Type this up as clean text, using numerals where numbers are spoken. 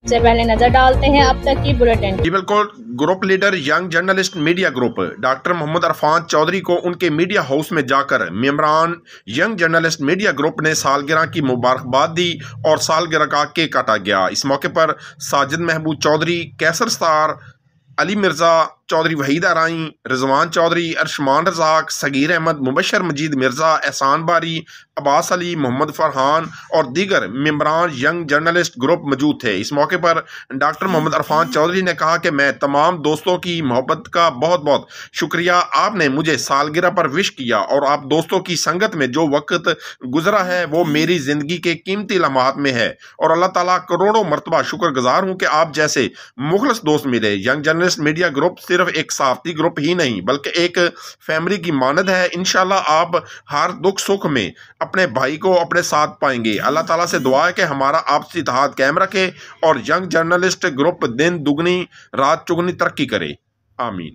سے پہلے نظر ڈالتے ہیں اب تک کی بلیٹن۔ بالکل، group leader young journalist media group doctor Muhammad Irfan Chaudhry کو ان کے میڈیا ہاؤس میں جا کر ممبران ینگ جرنلسٹ میڈیا گروپ نے سالگرہ کی مبارکباد دی اور سالگرہ کا کیک کاٹا گیا۔ اس موقع پر ساجد محمود چودھری، کیسر ستار، علی مرزا چودھری، وحیدہ رائیں، رضوان چودھری، ارشمان رزاق، صغیر احمد، مبشر مجید مرزا، احسان باری، عباس علی، محمد فرحان اور دیگر ممبران ینگ جرنلسٹ گروپ موجود تھے۔ اس موقع پر ڈاکٹر محمد عرفان چودھری نے کہا کہ میں تمام دوستوں کی محبت کا بہت بہت شکریہ، آپ نے مجھے سالگرہ پر وش کیا اور آپ دوستوں کی سنگت میں جو وقت گزرا ہے وہ میری زندگی کے قیمتی لمحات میں ہے، اور اللہ تعالیٰ کروڑوں مرتبہ شکر گزار ہوں کہ آپ جیسے مخلص دوست ملے۔ ینگ جرنلسٹ میڈیا گروپ صرف ایک صحافتی گروپ ہی نہیں بلکہ ایک فیملی کی مانند ہے۔ انشاءاللہ آپ ہر دکھ سکھ میں اپنے بھائی کو اپنے ساتھ پائیں گے۔ اللہ تعالیٰ سے دعا ہے کہ ہمارا آپسی اتحاد قائم رکھے اور ینگ جرنلسٹ گروپ دن دگنی رات چگنی ترقی کرے، آمین۔